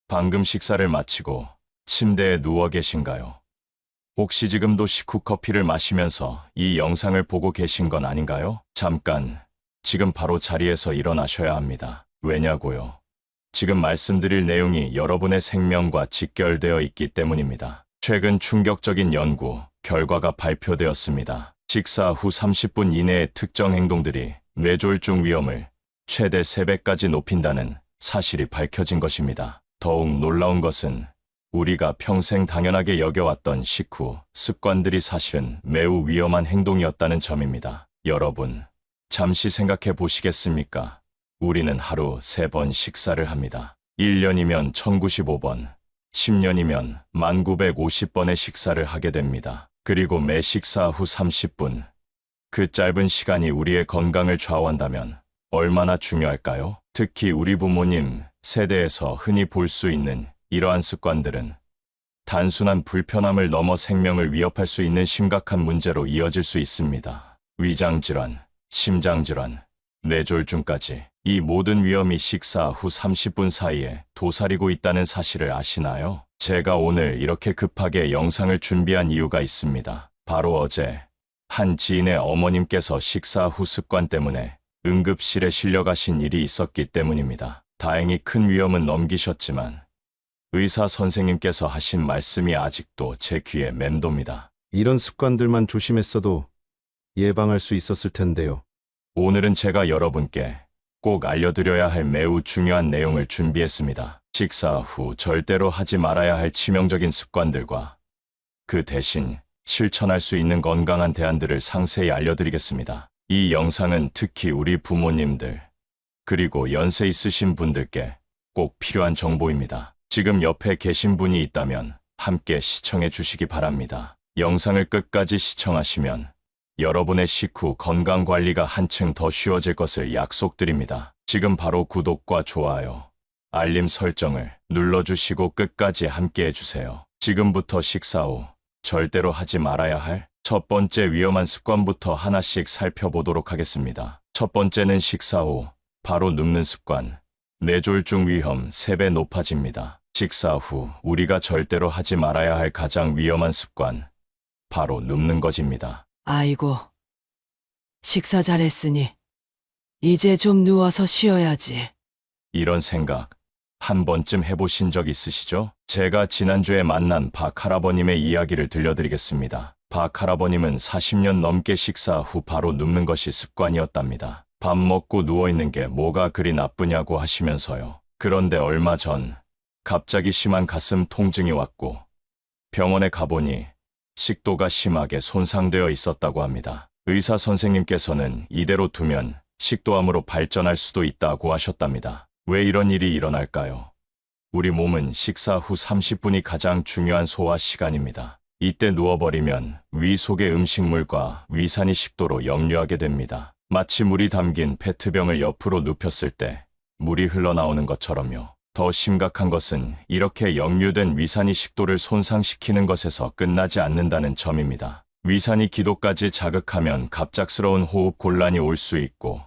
방금 식사를 마치고 침대에 누워 계신가요? 혹시 지금도 식후 커피를 마시면서 이 영상을 보고 계신 건 아닌가요? 잠깐, 지금 바로 자리에서 일어나셔야 합니다. 왜냐고요? 지금 말씀드릴 내용이 여러분의 생명과 직결되어 있기 때문입니다. 최근 충격적인 연구 결과가 발표되었습니다. 식사 후 30분 이내의 특정 행동들이 뇌졸중 위험을 최대 3배까지 높인다는 사실이 밝혀진 것입니다. 더욱 놀라운 것은 우리가 평생 당연하게 여겨왔던 식후 습관들이 사실은 매우 위험한 행동이었다는 점입니다. 여러분, 잠시 생각해 보시겠습니까? 우리는 하루 3번 식사를 합니다. 1년이면 1095번, 10년이면 1950번의 식사를 하게 됩니다. 그리고 매 식사 후 30분, 그 짧은 시간이 우리의 건강을 좌우한다면 얼마나 중요할까요? 특히 우리 부모님 세대에서 흔히 볼 수 있는 이러한 습관들은 단순한 불편함을 넘어 생명을 위협할 수 있는 심각한 문제로 이어질 수 있습니다. 위장질환, 심장질환, 뇌졸중까지 이 모든 위험이 식사 후 30분 사이에 도사리고 있다는 사실을 아시나요? 제가 오늘 이렇게 급하게 영상을 준비한 이유가 있습니다. 바로 어제 한 지인의 어머님께서 식사 후 습관 때문에 응급실에 실려가신 일이 있었기 때문입니다. 다행히 큰 위험은 넘기셨지만 의사 선생님께서 하신 말씀이 아직도 제 귀에 맴돕니다. 이런 습관들만 조심했어도 예방할 수 있었을 텐데요. 오늘은 제가 여러분께 꼭 알려드려야 할 매우 중요한 내용을 준비했습니다. 식사 후 절대로 하지 말아야 할 치명적인 습관들과 그 대신 실천할 수 있는 건강한 대안들을 상세히 알려드리겠습니다. 이 영상은 특히 우리 부모님들, 그리고 연세 있으신 분들께 꼭 필요한 정보입니다. 지금 옆에 계신 분이 있다면 함께 시청해 주시기 바랍니다. 영상을 끝까지 시청하시면 여러분의 식후 건강관리가 한층 더 쉬워질 것을 약속드립니다. 지금 바로 구독과 좋아요, 알림 설정을 눌러주시고 끝까지 함께 해주세요. 지금부터 식사 후 절대로 하지 말아야 할 첫 번째 위험한 습관부터 하나씩 살펴보도록 하겠습니다. 첫 번째는 식사 후 바로 눕는 습관. 뇌졸중 위험 3배 높아집니다. 식사 후 우리가 절대로 하지 말아야 할 가장 위험한 습관, 바로 눕는 것입니다. 아이고, 식사 잘했으니 이제 좀 누워서 쉬어야지. 이런 생각 한 번쯤 해보신 적 있으시죠? 제가 지난주에 만난 박 할아버님의 이야기를 들려드리겠습니다. 박 할아버님은 40년 넘게 식사 후 바로 눕는 것이 습관이었답니다. 밥 먹고 누워있는 게 뭐가 그리 나쁘냐고 하시면서요. 그런데 얼마 전 갑자기 심한 가슴 통증이 왔고 병원에 가보니 식도가 심하게 손상되어 있었다고 합니다. 의사 선생님께서는 이대로 두면 식도암으로 발전할 수도 있다고 하셨답니다. 왜 이런 일이 일어날까요? 우리 몸은 식사 후 30분이 가장 중요한 소화 시간입니다. 이때 누워버리면 위 속의 음식물과 위산이 식도로 역류하게 됩니다. 마치 물이 담긴 페트병을 옆으로 눕혔을 때 물이 흘러나오는 것처럼요. 더 심각한 것은 이렇게 역류된 위산이 식도를 손상시키는 것에서 끝나지 않는다는 점입니다. 위산이 기도까지 자극하면 갑작스러운 호흡 곤란이 올 수 있고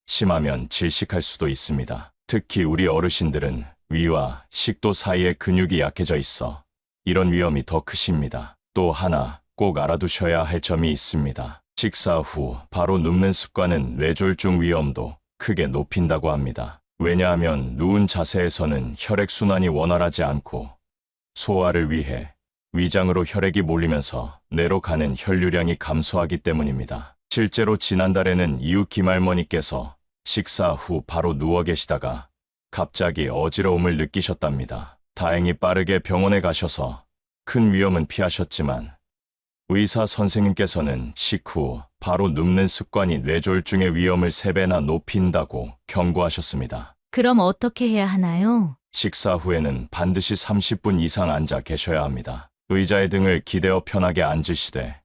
심하면 질식할 수도 있습니다. 특히 우리 어르신들은 위와 식도 사이에 근육이 약해져 있어 이런 위험이 더 크십니다. 또 하나 꼭 알아두셔야 할 점이 있습니다. 식사 후 바로 눕는 습관은 뇌졸중 위험도 크게 높인다고 합니다. 왜냐하면 누운 자세에서는 혈액순환이 원활하지 않고 소화를 위해 위장으로 혈액이 몰리면서 뇌로 가는 혈류량이 감소하기 때문입니다. 실제로 지난달에는 이웃 김할머니께서 식사 후 바로 누워 계시다가 갑자기 어지러움을 느끼셨답니다. 다행히 빠르게 병원에 가셔서 큰 위험은 피하셨지만 의사 선생님께서는 식후 바로 눕는 습관이 뇌졸중의 위험을 3배나 높인다고 경고하셨습니다. 그럼 어떻게 해야 하나요? 식사 후에는 반드시 30분 이상 앉아 계셔야 합니다. 의자의 등을 기대어 편하게 앉으시되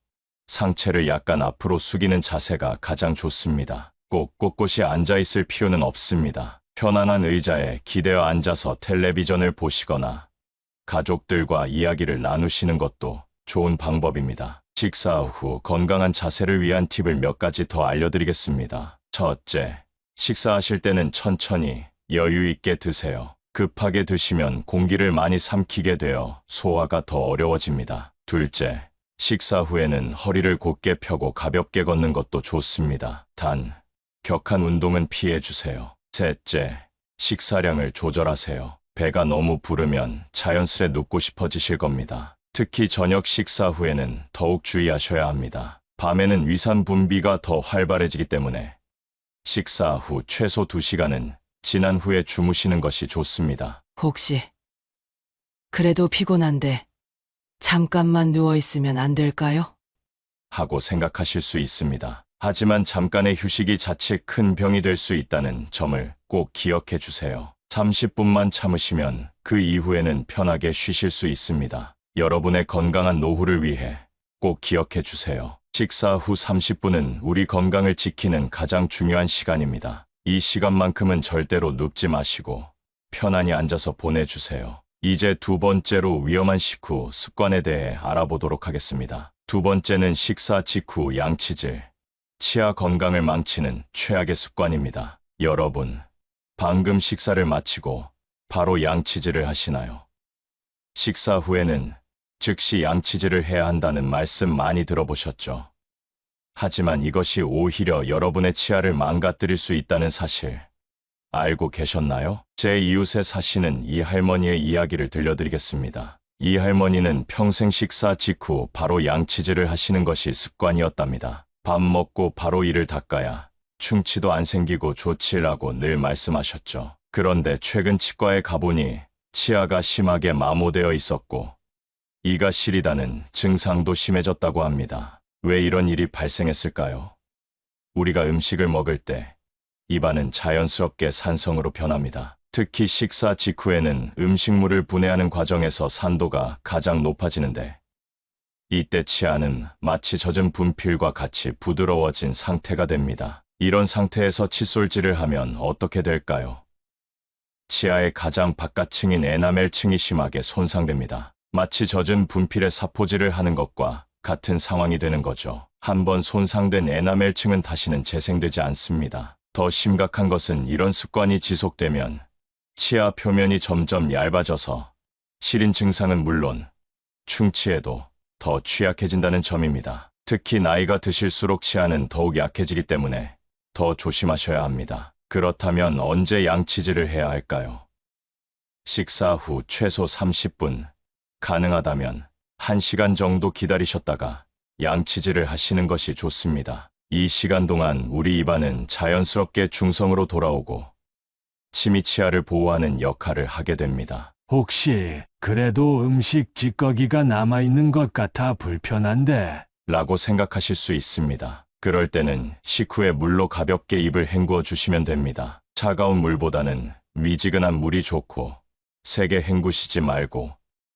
상체를 약간 앞으로 숙이는 자세가 가장 좋습니다. 꼭 꼿꼿이 앉아있을 필요는 없습니다. 편안한 의자에 기대어 앉아서 텔레비전을 보시거나 가족들과 이야기를 나누시는 것도 좋은 방법입니다. 식사 후 건강한 자세를 위한 팁을 몇 가지 더 알려드리겠습니다. 첫째, 식사하실 때는 천천히 여유 있게 드세요. 급하게 드시면 공기를 많이 삼키게 되어 소화가 더 어려워집니다. 둘째, 식사 후에는 허리를 곧게 펴고 가볍게 걷는 것도 좋습니다. 단, 격한 운동은 피해 주세요. 셋째, 식사량을 조절하세요. 배가 너무 부르면 자연스레 눕고 싶어지실 겁니다. 특히 저녁 식사 후에는 더욱 주의하셔야 합니다. 밤에는 위산 분비가 더 활발해지기 때문에 식사 후 최소 2시간은 지난 후에 주무시는 것이 좋습니다. 혹시 그래도 피곤한데 잠깐만 누워 있으면 안 될까요? 하고 생각하실 수 있습니다. 하지만 잠깐의 휴식이 자칫 큰 병이 될 수 있다는 점을 꼭 기억해 주세요. 30분만 참으시면 그 이후에는 편하게 쉬실 수 있습니다. 여러분의 건강한 노후를 위해 꼭 기억해 주세요. 식사 후 30분은 우리 건강을 지키는 가장 중요한 시간입니다. 이 시간만큼은 절대로 눕지 마시고 편안히 앉아서 보내주세요. 이제 두 번째로 위험한 식후 습관에 대해 알아보도록 하겠습니다. 두 번째는 식사 직후 양치질. 치아 건강을 망치는 최악의 습관입니다. 여러분, 방금 식사를 마치고 바로 양치질을 하시나요? 식사 후에는 즉시 양치질을 해야 한다는 말씀 많이 들어보셨죠? 하지만 이것이 오히려 여러분의 치아를 망가뜨릴 수 있다는 사실 알고 계셨나요? 제 이웃에 사시는 이 할머니의 이야기를 들려드리겠습니다. 이 할머니는 평생 식사 직후 바로 양치질을 하시는 것이 습관이었답니다. 밥 먹고 바로 이를 닦아야 충치도 안 생기고 좋지라고 늘 말씀하셨죠. 그런데 최근 치과에 가보니 치아가 심하게 마모되어 있었고 이가 시리다는 증상도 심해졌다고 합니다. 왜 이런 일이 발생했을까요? 우리가 음식을 먹을 때 입안은 자연스럽게 산성으로 변합니다. 특히 식사 직후에는 음식물을 분해하는 과정에서 산도가 가장 높아지는데 이때 치아는 마치 젖은 분필과 같이 부드러워진 상태가 됩니다. 이런 상태에서 칫솔질을 하면 어떻게 될까요? 치아의 가장 바깥층인 에나멜층이 심하게 손상됩니다. 마치 젖은 분필에 사포질을 하는 것과 같은 상황이 되는 거죠. 한번 손상된 에나멜층은 다시는 재생되지 않습니다. 더 심각한 것은 이런 습관이 지속되면 치아 표면이 점점 얇아져서 시린 증상은 물론 충치에도 더 취약해진다는 점입니다. 특히 나이가 드실수록 치아는 더욱 약해지기 때문에 더 조심하셔야 합니다. 그렇다면 언제 양치질을 해야 할까요? 식사 후 최소 30분, 가능하다면 1시간 정도 기다리셨다가 양치질을 하시는 것이 좋습니다. 이 시간 동안 우리 입안은 자연스럽게 중성으로 돌아오고 침이 치아를 보호하는 역할을 하게 됩니다. 혹시 그래도 음식 찌꺼기가 남아있는 것 같아 불편한데 라고 생각하실 수 있습니다. 그럴 때는 식후에 물로 가볍게 입을 헹구어 주시면 됩니다. 차가운 물보다는 미지근한 물이 좋고 세게 헹구시지 말고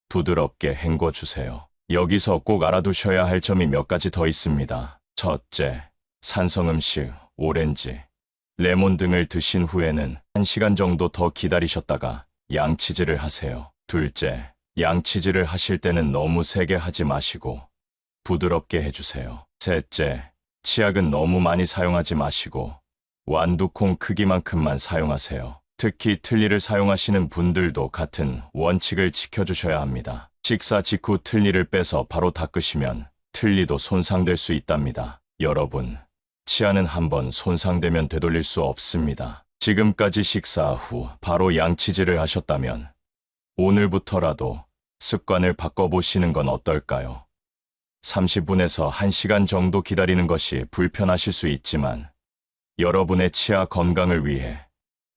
부드럽게 헹궈 주세요. 여기서 꼭 알아두셔야 할 점이 몇 가지 더 있습니다. 첫째, 산성음식, 오렌지, 레몬 등을 드신 후에는 1시간 정도 더 기다리셨다가 양치질을 하세요. 둘째, 양치질을 하실 때는 너무 세게 하지 마시고 부드럽게 해주세요. 셋째, 치약은 너무 많이 사용하지 마시고 완두콩 크기만큼만 사용하세요. 특히 틀니를 사용하시는 분들도 같은 원칙을 지켜주셔야 합니다. 식사 직후 틀니를 빼서 바로 닦으시면 틀니도 손상될 수 있답니다. 여러분, 치아는 한번 손상되면 되돌릴 수 없습니다. 지금까지 식사 후 바로 양치질을 하셨다면 오늘부터라도 습관을 바꿔보시는 건 어떨까요? 30분에서 1시간 정도 기다리는 것이 불편하실 수 있지만 여러분의 치아 건강을 위해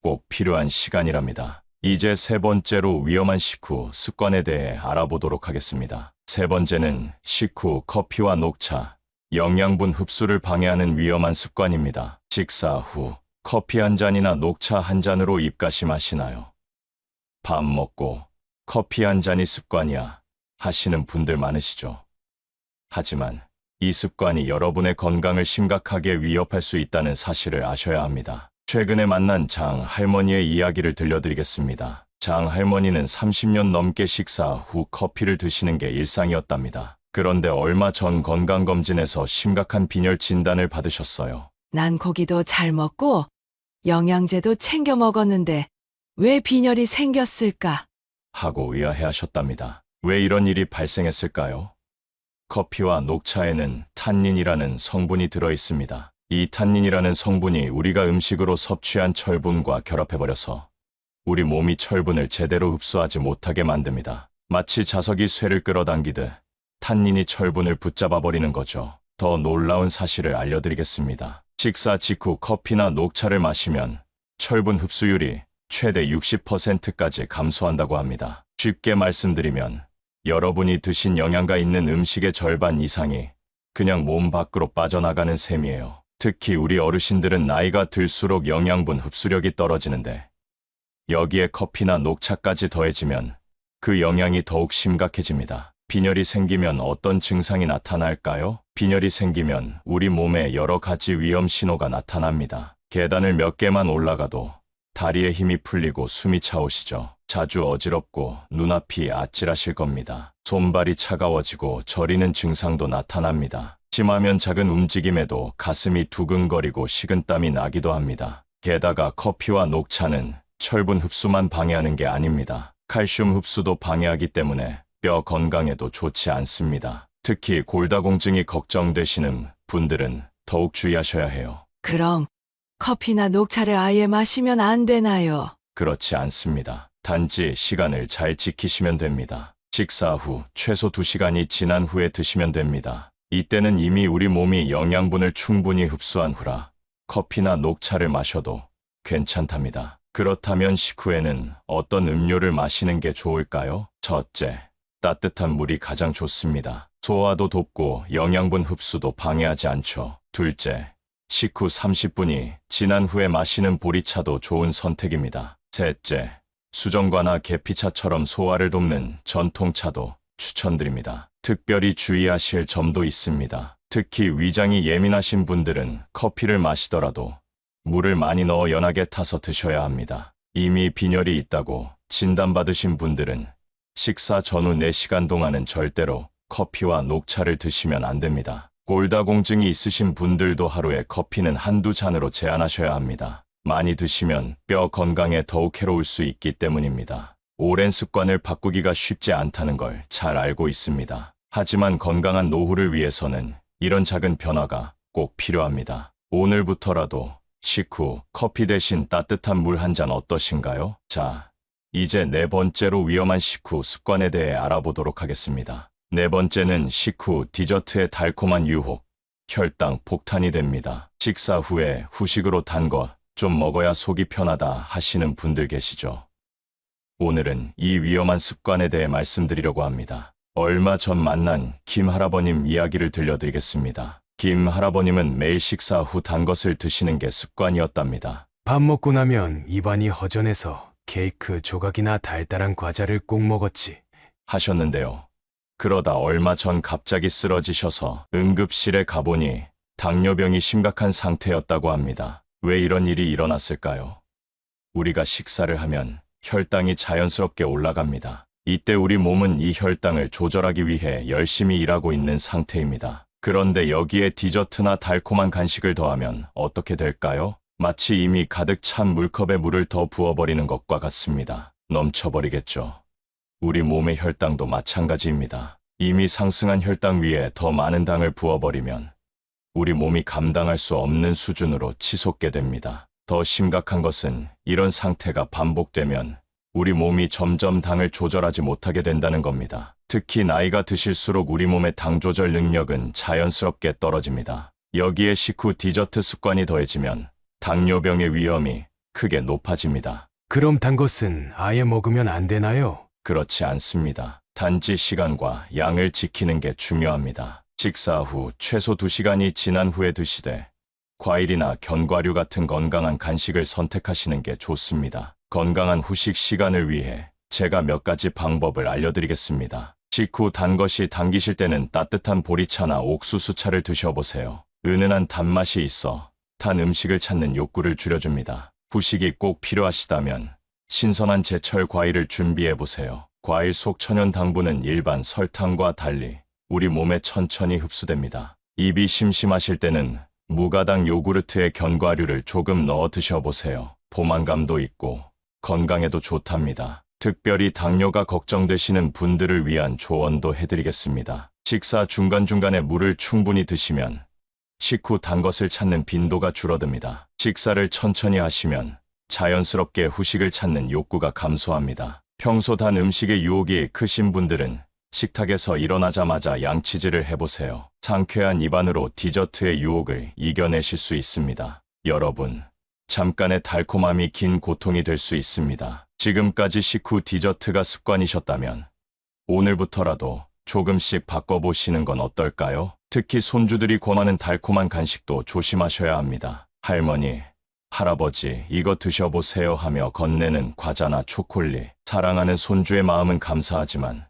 꼭 필요한 시간이랍니다. 이제 세 번째로 위험한 식후 습관에 대해 알아보도록 하겠습니다. 세 번째는 식후 커피와 녹차, 영양분 흡수를 방해하는 위험한 습관입니다. 식사 후 커피 한 잔이나 녹차 한 잔으로 입가심하시나요? 밥 먹고 커피 한 잔이 습관이야 하시는 분들 많으시죠? 하지만 이 습관이 여러분의 건강을 심각하게 위협할 수 있다는 사실을 아셔야 합니다. 최근에 만난 장 할머니의 이야기를 들려드리겠습니다. 장 할머니는 30년 넘게 식사 후 커피를 드시는 게 일상이었답니다. 그런데 얼마 전 건강검진에서 심각한 빈혈 진단을 받으셨어요. 난 고기도 잘 먹고 영양제도 챙겨 먹었는데 왜 빈혈이 생겼을까? 하고 의아해 하셨답니다. 왜 이런 일이 발생했을까요? 커피와 녹차에는 탄닌이라는 성분이 들어 있습니다. 이 탄닌이라는 성분이 우리가 음식으로 섭취한 철분과 결합해버려서 우리 몸이 철분을 제대로 흡수하지 못하게 만듭니다. 마치 자석이 쇠를 끌어당기듯 탄닌이 철분을 붙잡아버리는 거죠. 더 놀라운 사실을 알려드리겠습니다. 식사 직후 커피나 녹차를 마시면 철분 흡수율이 최대 60%까지 감소한다고 합니다. 쉽게 말씀드리면 여러분이 드신 영양가 있는 음식의 절반 이상이 그냥 몸 밖으로 빠져나가는 셈이에요. 특히 우리 어르신들은 나이가 들수록 영양분 흡수력이 떨어지는데 여기에 커피나 녹차까지 더해지면 그 영향이 더욱 심각해집니다. 빈혈이 생기면 어떤 증상이 나타날까요? 빈혈이 생기면 우리 몸에 여러 가지 위험 신호가 나타납니다. 계단을 몇 개만 올라가도 다리에 힘이 풀리고 숨이 차오시죠. 자주 어지럽고 눈앞이 아찔하실 겁니다. 손발이 차가워지고 저리는 증상도 나타납니다. 심하면 작은 움직임에도 가슴이 두근거리고 식은땀이 나기도 합니다. 게다가 커피와 녹차는 철분 흡수만 방해하는 게 아닙니다. 칼슘 흡수도 방해하기 때문에 뼈 건강에도 좋지 않습니다. 특히 골다공증이 걱정되시는 분들은 더욱 주의하셔야 해요. 그럼 커피나 녹차를 아예 마시면 안 되나요? 그렇지 않습니다. 단지 시간을 잘 지키시면 됩니다. 식사 후 최소 2시간이 지난 후에 드시면 됩니다. 이때는 이미 우리 몸이 영양분을 충분히 흡수한 후라 커피나 녹차를 마셔도 괜찮답니다. 그렇다면 식후에는 어떤 음료를 마시는 게 좋을까요? 첫째, 따뜻한 물이 가장 좋습니다. 소화도 돕고 영양분 흡수도 방해하지 않죠. 둘째, 식후 30분이 지난 후에 마시는 보리차도 좋은 선택입니다. 셋째, 수정과나 계피차처럼 소화를 돕는 전통차도 추천드립니다. 특별히 주의하실 점도 있습니다. 특히 위장이 예민하신 분들은 커피를 마시더라도 물을 많이 넣어 연하게 타서 드셔야 합니다. 이미 빈혈이 있다고 진단받으신 분들은 식사 전후 4시간 동안은 절대로 커피와 녹차를 드시면 안 됩니다. 골다공증이 있으신 분들도 하루에 커피는 한두 잔으로 제한하셔야 합니다. 많이 드시면 뼈 건강에 더욱 해로울 수 있기 때문입니다. 오랜 습관을 바꾸기가 쉽지 않다는 걸 잘 알고 있습니다. 하지만 건강한 노후를 위해서는 이런 작은 변화가 꼭 필요합니다. 오늘부터라도 식후 커피 대신 따뜻한 물 한 잔 어떠신가요? 자, 이제 4번째로 위험한 식후 습관에 대해 알아보도록 하겠습니다. 4번째는 식후 디저트의 달콤한 유혹, 혈당 폭탄이 됩니다. 식사 후에 후식으로 단 거 좀 먹어야 속이 편하다 하시는 분들 계시죠? 오늘은 이 위험한 습관에 대해 말씀드리려고 합니다. 얼마 전 만난 김 할아버님 이야기를 들려드리겠습니다. 김 할아버님은 매일 식사 후 단 것을 드시는 게 습관이었답니다. 밥 먹고 나면 입안이 허전해서 케이크 조각이나 달달한 과자를 꼭 먹었지. 하셨는데요. 그러다 얼마 전 갑자기 쓰러지셔서 응급실에 가보니 당뇨병이 심각한 상태였다고 합니다. 왜 이런 일이 일어났을까요? 우리가 식사를 하면 혈당이 자연스럽게 올라갑니다. 이때 우리 몸은 이 혈당을 조절하기 위해 열심히 일하고 있는 상태입니다. 그런데 여기에 디저트나 달콤한 간식을 더하면 어떻게 될까요? 마치 이미 가득 찬 물컵에 물을 더 부어버리는 것과 같습니다. 넘쳐버리겠죠. 우리 몸의 혈당도 마찬가지입니다. 이미 상승한 혈당 위에 더 많은 당을 부어버리면 우리 몸이 감당할 수 없는 수준으로 치솟게 됩니다. 더 심각한 것은 이런 상태가 반복되면 우리 몸이 점점 당을 조절하지 못하게 된다는 겁니다. 특히 나이가 드실수록 우리 몸의 당 조절 능력은 자연스럽게 떨어집니다. 여기에 식후 디저트 습관이 더해지면 당뇨병의 위험이 크게 높아집니다. 그럼 단 것은 아예 먹으면 안 되나요? 그렇지 않습니다. 단지 시간과 양을 지키는 게 중요합니다. 식사 후 최소 2시간이 지난 후에 드시되 과일이나 견과류 같은 건강한 간식을 선택하시는 게 좋습니다. 건강한 후식 시간을 위해 제가 몇 가지 방법을 알려드리겠습니다. 식후 단 것이 당기실 때는 따뜻한 보리차나 옥수수차를 드셔보세요. 은은한 단맛이 있어 탄 음식을 찾는 욕구를 줄여줍니다. 후식이 꼭 필요하시다면 신선한 제철 과일을 준비해보세요. 과일 속 천연 당분은 일반 설탕과 달리 우리 몸에 천천히 흡수됩니다. 입이 심심하실 때는 무가당 요구르트에 견과류를 조금 넣어 드셔보세요. 포만감도 있고 건강에도 좋답니다. 특별히 당뇨가 걱정되시는 분들을 위한 조언도 해드리겠습니다. 식사 중간중간에 물을 충분히 드시면 식후 단 것을 찾는 빈도가 줄어듭니다. 식사를 천천히 하시면 자연스럽게 후식을 찾는 욕구가 감소합니다. 평소 단 음식의 유혹이 크신 분들은 식탁에서 일어나자마자 양치질을 해보세요. 상쾌한 입안으로 디저트의 유혹을 이겨내실 수 있습니다. 여러분, 잠깐의 달콤함이 긴 고통이 될 수 있습니다. 지금까지 식후 디저트가 습관이셨다면 오늘부터라도 조금씩 바꿔보시는 건 어떨까요? 특히 손주들이 권하는 달콤한 간식도 조심하셔야 합니다. 할머니, 할아버지, 이거 드셔보세요 하며 건네는 과자나 초콜릿. 사랑하는 손주의 마음은 감사하지만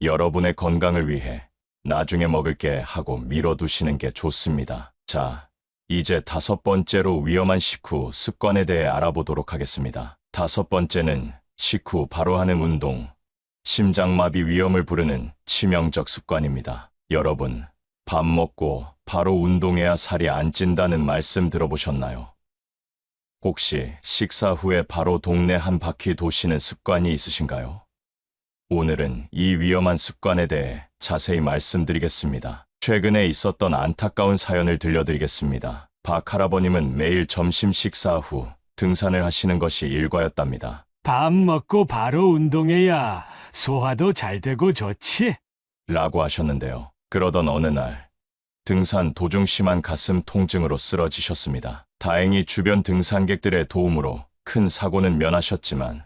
여러분의 건강을 위해 나중에 먹을게 하고 미뤄두시는 게 좋습니다. 자, 이제 5번째로 위험한 식후 습관에 대해 알아보도록 하겠습니다. 5번째는 식후 바로 하는 운동, 심장마비 위험을 부르는 치명적 습관입니다. 여러분, 밥 먹고 바로 운동해야 살이 안 찐다는 말씀 들어보셨나요? 혹시 식사 후에 바로 동네 한 바퀴 도시는 습관이 있으신가요? 오늘은 이 위험한 습관에 대해 자세히 말씀드리겠습니다. 최근에 있었던 안타까운 사연을 들려드리겠습니다. 박 할아버님은 매일 점심 식사 후 등산을 하시는 것이 일과였답니다. 밥 먹고 바로 운동해야 소화도 잘 되고 좋지. 라고 하셨는데요. 그러던 어느 날 등산 도중 심한 가슴 통증으로 쓰러지셨습니다. 다행히 주변 등산객들의 도움으로 큰 사고는 면하셨지만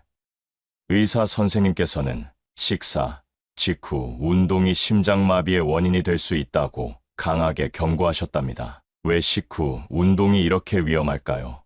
의사 선생님께서는 식사 직후 운동이 심장마비의 원인이 될 수 있다고 강하게 경고하셨답니다. 왜 식후 운동이 이렇게 위험할까요?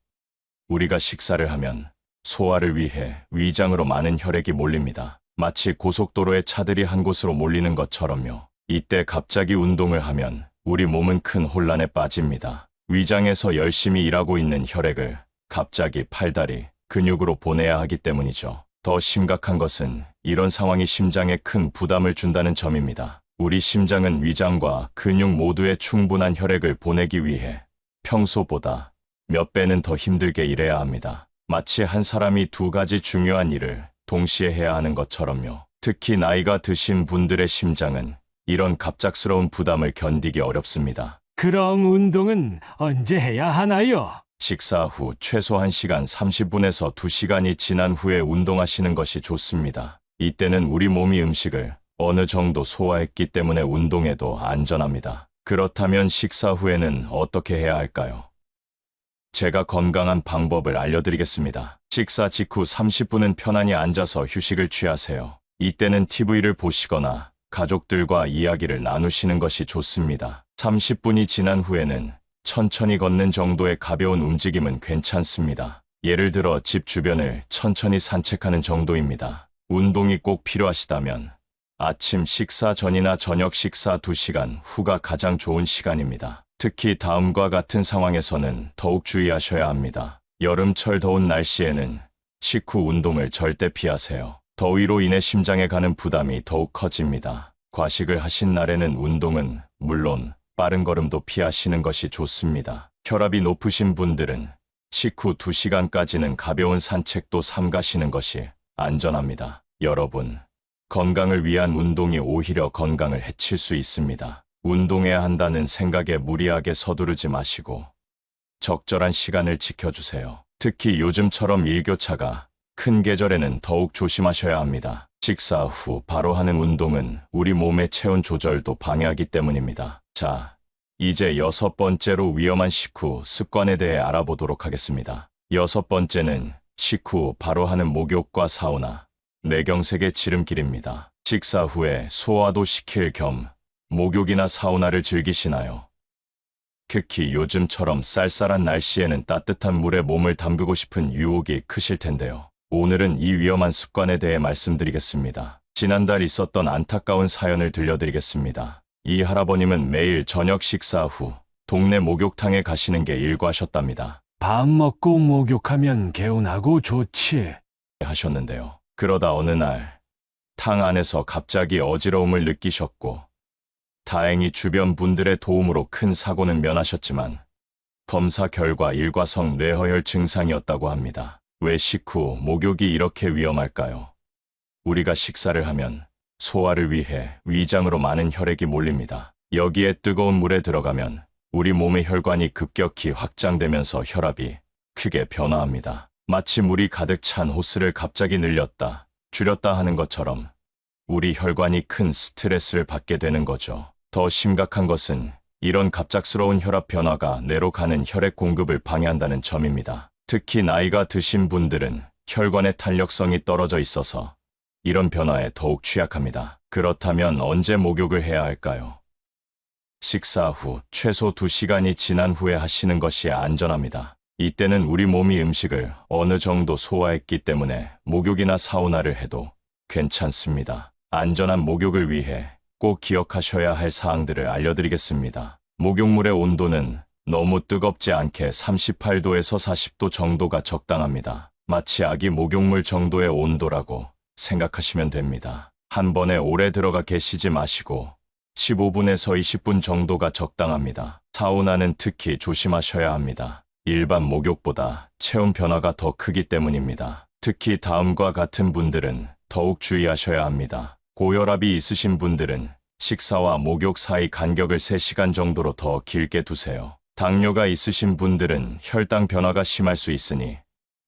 우리가 식사를 하면 소화를 위해 위장으로 많은 혈액이 몰립니다. 마치 고속도로에 차들이 한 곳으로 몰리는 것처럼요. 이때 갑자기 운동을 하면 우리 몸은 큰 혼란에 빠집니다. 위장에서 열심히 일하고 있는 혈액을 갑자기 팔다리, 근육으로 보내야 하기 때문이죠. 더 심각한 것은 이런 상황이 심장에 큰 부담을 준다는 점입니다. 우리 심장은 위장과 근육 모두에 충분한 혈액을 보내기 위해 평소보다 몇 배는 더 힘들게 일해야 합니다. 마치 한 사람이 2가지 중요한 일을 동시에 해야 하는 것처럼요. 특히 나이가 드신 분들의 심장은 이런 갑작스러운 부담을 견디기 어렵습니다. 그럼 운동은 언제 해야 하나요? 식사 후 최소 1시간 30분에서 2시간이 지난 후에 운동하시는 것이 좋습니다. 이때는 우리 몸이 음식을 어느 정도 소화했기 때문에 운동해도 안전합니다. 그렇다면 식사 후에는 어떻게 해야 할까요? 제가 건강한 방법을 알려드리겠습니다. 식사 직후 30분은 편안히 앉아서 휴식을 취하세요. 이때는 TV를 보시거나 가족들과 이야기를 나누시는 것이 좋습니다. 30분이 지난 후에는 천천히 걷는 정도의 가벼운 움직임은 괜찮습니다. 예를 들어 집 주변을 천천히 산책하는 정도입니다. 운동이 꼭 필요하시다면 아침 식사 전이나 저녁 식사 2시간 후가 가장 좋은 시간입니다. 특히 다음과 같은 상황에서는 더욱 주의하셔야 합니다. 여름철 더운 날씨에는 식후 운동을 절대 피하세요. 더위로 인해 심장에 가는 부담이 더욱 커집니다. 과식을 하신 날에는 운동은 물론 빠른 걸음도 피하시는 것이 좋습니다. 혈압이 높으신 분들은 식후 2시간까지는 가벼운 산책도 삼가시는 것이 안전합니다. 여러분, 건강을 위한 운동이 오히려 건강을 해칠 수 있습니다. 운동해야 한다는 생각에 무리하게 서두르지 마시고 적절한 시간을 지켜주세요. 특히 요즘처럼 일교차가 큰 계절에는 더욱 조심하셔야 합니다. 식사 후 바로 하는 운동은 우리 몸의 체온 조절도 방해하기 때문입니다. 자, 이제 6번째로 위험한 식후 습관에 대해 알아보도록 하겠습니다. 6번째는 식후 바로 하는 목욕과 사우나, 뇌경색의 지름길입니다. 식사 후에 소화도 시킬 겸 목욕이나 사우나를 즐기시나요? 특히 요즘처럼 쌀쌀한 날씨에는 따뜻한 물에 몸을 담그고 싶은 유혹이 크실 텐데요. 오늘은 이 위험한 습관에 대해 말씀드리겠습니다. 지난달 있었던 안타까운 사연을 들려드리겠습니다. 이 할아버님은 매일 저녁 식사 후 동네 목욕탕에 가시는 게 일과셨답니다. 밥 먹고 목욕하면 개운하고 좋지. 하셨는데요. 그러다 어느 날 탕 안에서 갑자기 어지러움을 느끼셨고 다행히 주변 분들의 도움으로 큰 사고는 면하셨지만 검사 결과 일과성 뇌허혈 증상이었다고 합니다. 왜 식후 목욕이 이렇게 위험할까요? 우리가 식사를 하면 소화를 위해 위장으로 많은 혈액이 몰립니다. 여기에 뜨거운 물에 들어가면 우리 몸의 혈관이 급격히 확장되면서 혈압이 크게 변화합니다. 마치 물이 가득 찬 호스를 갑자기 늘렸다, 줄였다 하는 것처럼 우리 혈관이 큰 스트레스를 받게 되는 거죠. 더 심각한 것은 이런 갑작스러운 혈압 변화가 뇌로 가는 혈액 공급을 방해한다는 점입니다. 특히 나이가 드신 분들은 혈관의 탄력성이 떨어져 있어서 이런 변화에 더욱 취약합니다. 그렇다면 언제 목욕을 해야 할까요? 식사 후 최소 2시간이 지난 후에 하시는 것이 안전합니다. 이때는 우리 몸이 음식을 어느 정도 소화했기 때문에 목욕이나 사우나를 해도 괜찮습니다. 안전한 목욕을 위해 꼭 기억하셔야 할 사항들을 알려드리겠습니다. 목욕물의 온도는 너무 뜨겁지 않게 38도에서 40도 정도가 적당합니다. 마치 아기 목욕물 정도의 온도라고 생각하시면 됩니다. 한 번에 오래 들어가 계시지 마시고 15분에서 20분 정도가 적당합니다. 사우나는 특히 조심하셔야 합니다. 일반 목욕보다 체온 변화가 더 크기 때문입니다. 특히 다음과 같은 분들은 더욱 주의하셔야 합니다. 고혈압이 있으신 분들은 식사와 목욕 사이 간격을 3시간 정도로 더 길게 두세요. 당뇨가 있으신 분들은 혈당 변화가 심할 수 있으니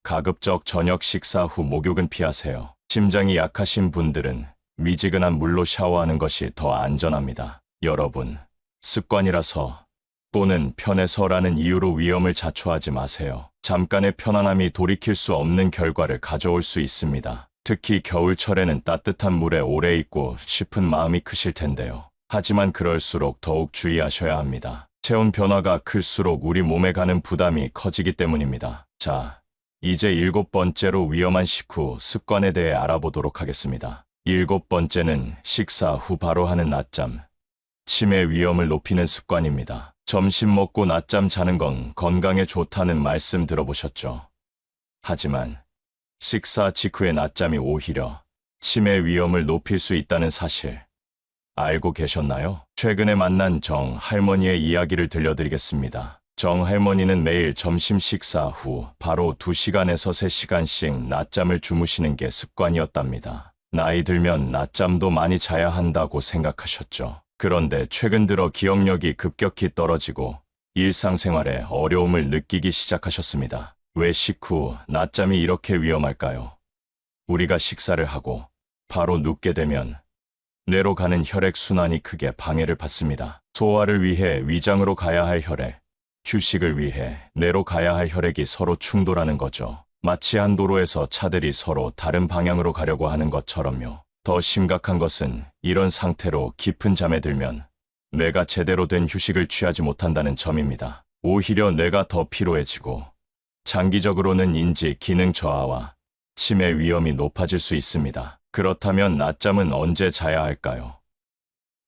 가급적 저녁 식사 후 목욕은 피하세요. 심장이 약하신 분들은 미지근한 물로 샤워하는 것이 더 안전합니다. 여러분, 습관이라서 또는 편해서라는 이유로 위험을 자초하지 마세요. 잠깐의 편안함이 돌이킬 수 없는 결과를 가져올 수 있습니다. 특히 겨울철에는 따뜻한 물에 오래 있고 싶은 마음이 크실 텐데요. 하지만 그럴수록 더욱 주의하셔야 합니다. 체온 변화가 클수록 우리 몸에 가는 부담이 커지기 때문입니다. 자, 이제 7번째로 위험한 식후 습관에 대해 알아보도록 하겠습니다. 7번째는 식사 후 바로 하는 낮잠. 치매 위험을 높이는 습관입니다. 점심 먹고 낮잠 자는 건 건강에 좋다는 말씀 들어보셨죠? 하지만 식사 직후의 낮잠이 오히려 치매 위험을 높일 수 있다는 사실 알고 계셨나요? 최근에 만난 정 할머니의 이야기를 들려드리겠습니다. 정 할머니는 매일 점심 식사 후 바로 2시간에서 3시간씩 낮잠을 주무시는 게 습관이었답니다. 나이 들면 낮잠도 많이 자야 한다고 생각하셨죠. 그런데 최근 들어 기억력이 급격히 떨어지고 일상생활에 어려움을 느끼기 시작하셨습니다. 왜 식후 낮잠이 이렇게 위험할까요? 우리가 식사를 하고 바로 눕게 되면 뇌로 가는 혈액 순환이 크게 방해를 받습니다. 소화를 위해 위장으로 가야 할 혈액, 휴식을 위해 뇌로 가야 할 혈액이 서로 충돌하는 거죠. 마치 한 도로에서 차들이 서로 다른 방향으로 가려고 하는 것처럼요. 더 심각한 것은 이런 상태로 깊은 잠에 들면 뇌가 제대로 된 휴식을 취하지 못한다는 점입니다. 오히려 뇌가 더 피로해지고 장기적으로는 인지 기능 저하와 치매 위험이 높아질 수 있습니다. 그렇다면 낮잠은 언제 자야 할까요?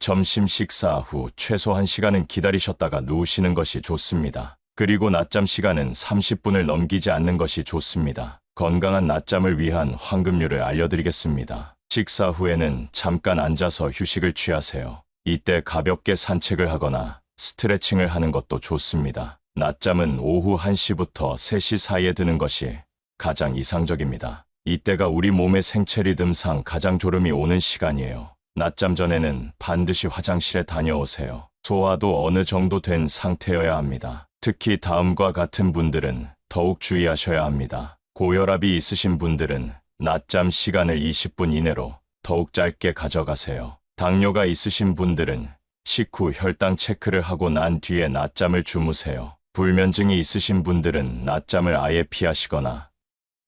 점심 식사 후 최소 1시간은 기다리셨다가 누우시는 것이 좋습니다. 그리고 낮잠 시간은 30분을 넘기지 않는 것이 좋습니다. 건강한 낮잠을 위한 황금률을 알려드리겠습니다. 식사 후에는 잠깐 앉아서 휴식을 취하세요. 이때 가볍게 산책을 하거나 스트레칭을 하는 것도 좋습니다. 낮잠은 오후 1시부터 3시 사이에 드는 것이 가장 이상적입니다. 이때가 우리 몸의 생체 리듬상 가장 졸음이 오는 시간이에요. 낮잠 전에는 반드시 화장실에 다녀오세요. 소화도 어느 정도 된 상태여야 합니다. 특히 다음과 같은 분들은 더욱 주의하셔야 합니다. 고혈압이 있으신 분들은 낮잠 시간을 20분 이내로 더욱 짧게 가져가세요. 당뇨가 있으신 분들은 식후 혈당 체크를 하고 난 뒤에 낮잠을 주무세요. 불면증이 있으신 분들은 낮잠을 아예 피하시거나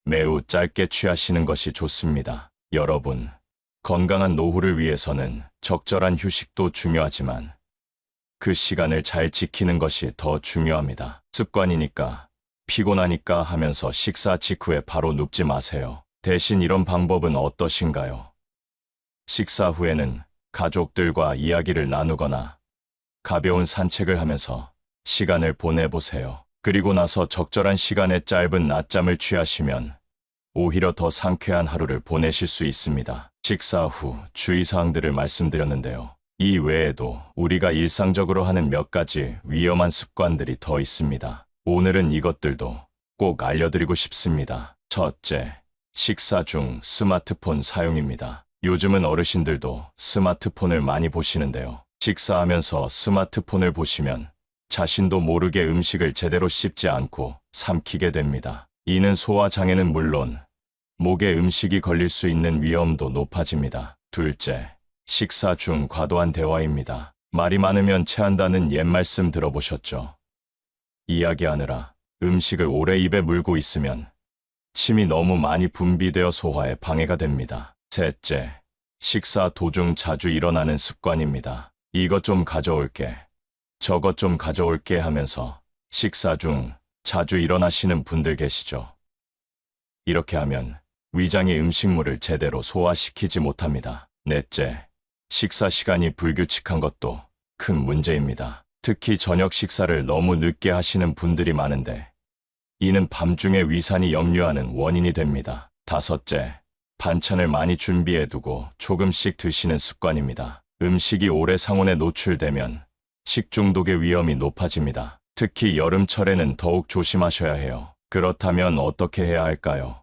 매우 짧게 취하시는 것이 좋습니다. 여러분, 건강한 노후를 위해서는 적절한 휴식도 중요하지만 그 시간을 잘 지키는 것이 더 중요합니다. 습관이니까, 피곤하니까 하면서 식사 직후에 바로 눕지 마세요. 대신 이런 방법은 어떠신가요? 식사 후에는 가족들과 이야기를 나누거나 가벼운 산책을 하면서 시간을 보내보세요. 그리고 나서 적절한 시간에 짧은 낮잠을 취하시면 오히려 더 상쾌한 하루를 보내실 수 있습니다. 식사 후 주의사항들을 말씀드렸는데요. 이 외에도 우리가 일상적으로 하는 몇 가지 위험한 습관들이 더 있습니다. 오늘은 이것들도 꼭 알려드리고 싶습니다. 첫째, 식사 중 스마트폰 사용입니다. 요즘은 어르신들도 스마트폰을 많이 보시는데요. 식사하면서 스마트폰을 보시면 자신도 모르게 음식을 제대로 씹지 않고 삼키게 됩니다. 이는 소화 장애는 물론 목에 음식이 걸릴 수 있는 위험도 높아집니다. 둘째, 식사 중 과도한 대화입니다. 말이 많으면 체한다는 옛말씀 들어보셨죠? 이야기하느라 음식을 오래 입에 물고 있으면 침이 너무 많이 분비되어 소화에 방해가 됩니다. 셋째, 식사 도중 자주 일어나는 습관입니다. 이것 좀 가져올게, 저것 좀 가져올게 하면서 식사 중 자주 일어나시는 분들 계시죠? 이렇게 하면 위장이 음식물을 제대로 소화시키지 못합니다. 넷째, 식사 시간이 불규칙한 것도 큰 문제입니다. 특히 저녁 식사를 너무 늦게 하시는 분들이 많은데 이는 밤중에 위산이 역류하는 원인이 됩니다. 다섯째, 반찬을 많이 준비해두고 조금씩 드시는 습관입니다. 음식이 오래 상온에 노출되면 식중독의 위험이 높아집니다. 특히 여름철에는 더욱 조심하셔야 해요. 그렇다면 어떻게 해야 할까요?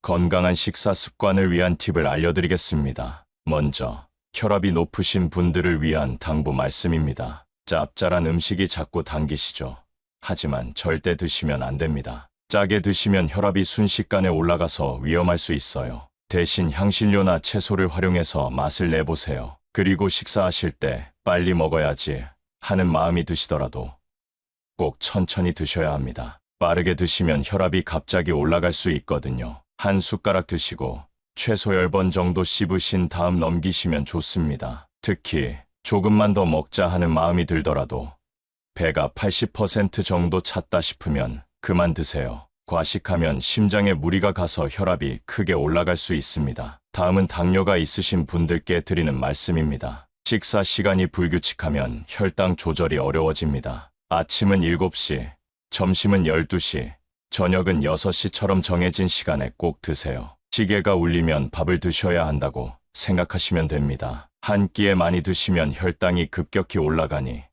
건강한 식사 습관을 위한 팁을 알려드리겠습니다. 먼저, 혈압이 높으신 분들을 위한 당부 말씀입니다. 짭짤한 음식이 자꾸 당기시죠? 하지만 절대 드시면 안 됩니다. 짜게 드시면 혈압이 순식간에 올라가서 위험할 수 있어요. 대신 향신료나 채소를 활용해서 맛을 내보세요. 그리고 식사하실 때 빨리 먹어야지 하는 마음이 드시더라도 꼭 천천히 드셔야 합니다. 빠르게 드시면 혈압이 갑자기 올라갈 수 있거든요. 한 숟가락 드시고 최소 10번 정도 씹으신 다음 넘기시면 좋습니다. 특히 조금만 더 먹자 하는 마음이 들더라도 배가 80% 정도 찼다 싶으면 그만 드세요. 과식하면 심장에 무리가 가서 혈압이 크게 올라갈 수 있습니다. 다음은 당뇨가 있으신 분들께 드리는 말씀입니다. 식사 시간이 불규칙하면 혈당 조절이 어려워집니다. 아침은 7시, 점심은 12시, 저녁은 6시처럼 정해진 시간에 꼭 드세요. 시계가 울리면 밥을 드셔야 한다고 생각하시면 됩니다. 한 끼에 많이 드시면 혈당이 급격히 올라가니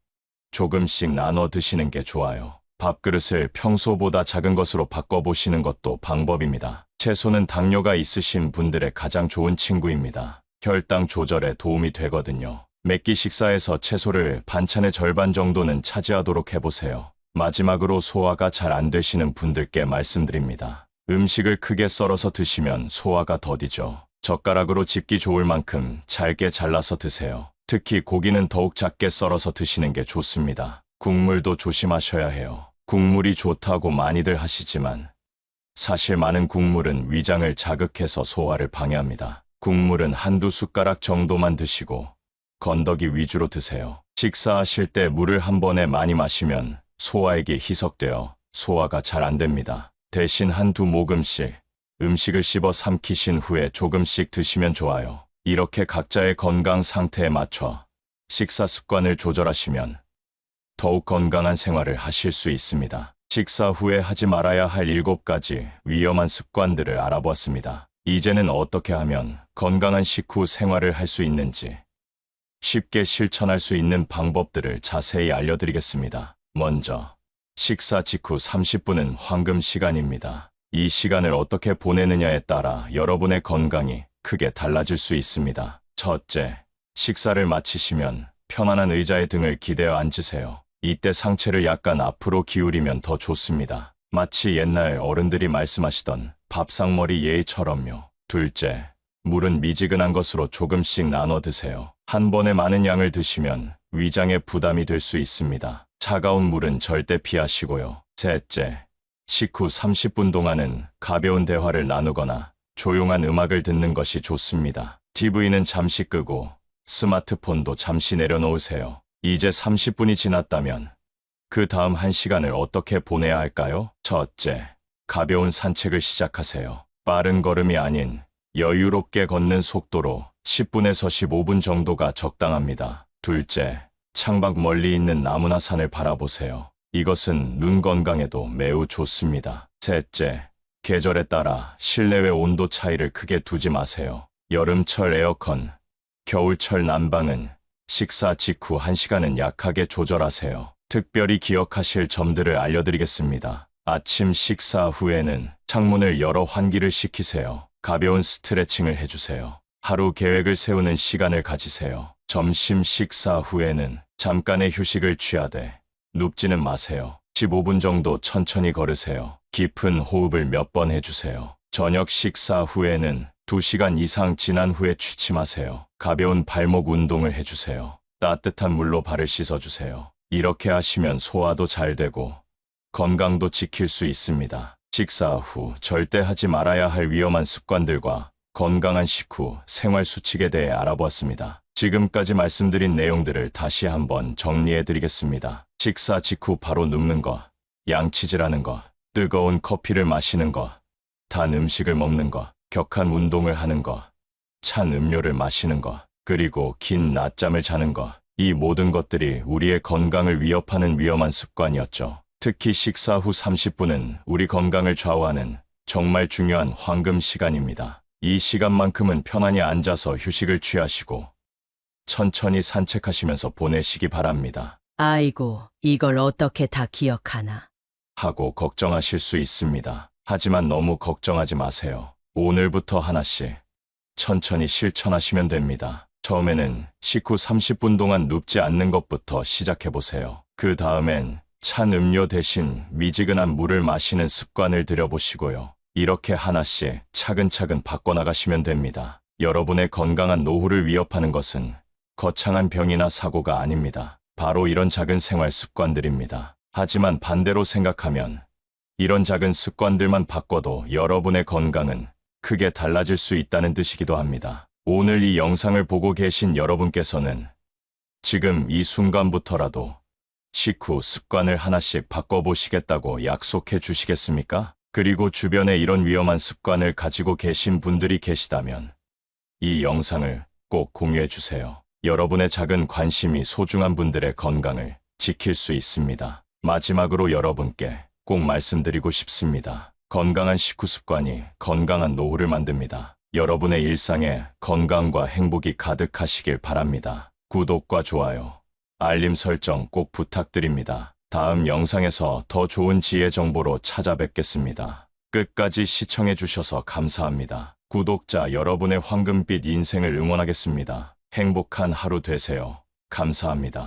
조금씩 나눠 드시는 게 좋아요. 밥그릇을 평소보다 작은 것으로 바꿔보시는 것도 방법입니다. 채소는 당뇨가 있으신 분들의 가장 좋은 친구입니다. 혈당 조절에 도움이 되거든요. 매끼 식사에서 채소를 반찬의 절반 정도는 차지하도록 해보세요. 마지막으로 소화가 잘 안 되시는 분들께 말씀드립니다. 음식을 크게 썰어서 드시면 소화가 더디죠. 젓가락으로 집기 좋을 만큼 잘게 잘라서 드세요. 특히 고기는 더욱 작게 썰어서 드시는 게 좋습니다. 국물도 조심하셔야 해요. 국물이 좋다고 많이들 하시지만 사실 많은 국물은 위장을 자극해서 소화를 방해합니다. 국물은 한두 숟가락 정도만 드시고 건더기 위주로 드세요. 식사하실 때 물을 한 번에 많이 마시면 소화액이 희석되어 소화가 잘 안 됩니다. 대신 한두 모금씩 음식을 씹어 삼키신 후에 조금씩 드시면 좋아요. 이렇게 각자의 건강 상태에 맞춰 식사 습관을 조절하시면 더욱 건강한 생활을 하실 수 있습니다. 식사 후에 하지 말아야 할 7가지 위험한 습관들을 알아보았습니다. 이제는 어떻게 하면 건강한 식후 생활을 할 수 있는지 쉽게 실천할 수 있는 방법들을 자세히 알려드리겠습니다. 먼저, 식사 직후 30분은 황금 시간입니다. 이 시간을 어떻게 보내느냐에 따라 여러분의 건강이 크게 달라질 수 있습니다. 첫째, 식사를 마치시면 편안한 의자에 등을 기대어 앉으세요. 이때 상체를 약간 앞으로 기울이면 더 좋습니다. 마치 옛날 어른들이 말씀하시던 밥상머리 예의처럼요. 둘째, 물은 미지근한 것으로 조금씩 나눠 드세요. 한 번에 많은 양을 드시면 위장에 부담이 될 수 있습니다. 차가운 물은 절대 피하시고요. 셋째, 식후 30분 동안은 가벼운 대화를 나누거나 조용한 음악을 듣는 것이 좋습니다. TV는 잠시 끄고 스마트폰도 잠시 내려놓으세요. 이제 30분이 지났다면 그 다음 1시간을 어떻게 보내야 할까요? 첫째, 가벼운 산책을 시작하세요. 빠른 걸음이 아닌 여유롭게 걷는 속도로 10분에서 15분 정도가 적당합니다. 둘째, 창밖 멀리 있는 나무나 산을 바라보세요. 이것은 눈 건강에도 매우 좋습니다. 셋째, 계절에 따라 실내외 온도 차이를 크게 두지 마세요. 여름철 에어컨, 겨울철 난방은 식사 직후 1시간은 약하게 조절하세요. 특별히 기억하실 점들을 알려드리겠습니다. 아침 식사 후에는 창문을 열어 환기를 시키세요. 가벼운 스트레칭을 해주세요. 하루 계획을 세우는 시간을 가지세요. 점심 식사 후에는 잠깐의 휴식을 취하되 눕지는 마세요. 15분 정도 천천히 걸으세요. 깊은 호흡을 몇 번 해주세요. 저녁 식사 후에는 2시간 이상 지난 후에 취침하세요. 가벼운 발목 운동을 해주세요. 따뜻한 물로 발을 씻어주세요. 이렇게 하시면 소화도 잘 되고 건강도 지킬 수 있습니다. 식사 후 절대 하지 말아야 할 위험한 습관들과 건강한 식후 생활 수칙에 대해 알아보았습니다. 지금까지 말씀드린 내용들을 다시 한번 정리해 드리겠습니다. 식사 직후 바로 눕는 것, 양치질하는 것, 뜨거운 커피를 마시는 것, 단 음식을 먹는 것, 격한 운동을 하는 것, 찬 음료를 마시는 것, 그리고 긴 낮잠을 자는 것. 이 모든 것들이 우리의 건강을 위협하는 위험한 습관이었죠. 특히 식사 후 30분은 우리 건강을 좌우하는 정말 중요한 황금 시간입니다. 이 시간만큼은 편안히 앉아서 휴식을 취하시고 천천히 산책하시면서 보내시기 바랍니다. 아이고, 이걸 어떻게 다 기억하나. 하고 걱정하실 수 있습니다. 하지만 너무 걱정하지 마세요. 오늘부터 하나씩 천천히 실천하시면 됩니다. 처음에는 식후 30분 동안 눕지 않는 것부터 시작해보세요. 그 다음엔 찬 음료 대신 미지근한 물을 마시는 습관을 들여보시고요. 이렇게 하나씩 차근차근 바꿔나가시면 됩니다. 여러분의 건강한 노후를 위협하는 것은 거창한 병이나 사고가 아닙니다. 바로 이런 작은 생활 습관들입니다. 하지만 반대로 생각하면 이런 작은 습관들만 바꿔도 여러분의 건강은 크게 달라질 수 있다는 뜻이기도 합니다. 오늘 이 영상을 보고 계신 여러분께서는 지금 이 순간부터라도 식후 습관을 하나씩 바꿔보시겠다고 약속해 주시겠습니까? 그리고 주변에 이런 위험한 습관을 가지고 계신 분들이 계시다면 이 영상을 꼭 공유해 주세요. 여러분의 작은 관심이 소중한 분들의 건강을 지킬 수 있습니다. 마지막으로 여러분께 꼭 말씀드리고 싶습니다. 건강한 식후 습관이 건강한 노후를 만듭니다. 여러분의 일상에 건강과 행복이 가득하시길 바랍니다. 구독과 좋아요, 알림 설정 꼭 부탁드립니다. 다음 영상에서 더 좋은 지혜 정보로 찾아뵙겠습니다. 끝까지 시청해 주셔서 감사합니다. 구독자 여러분의 황금빛 인생을 응원하겠습니다. 행복한 하루 되세요. 감사합니다.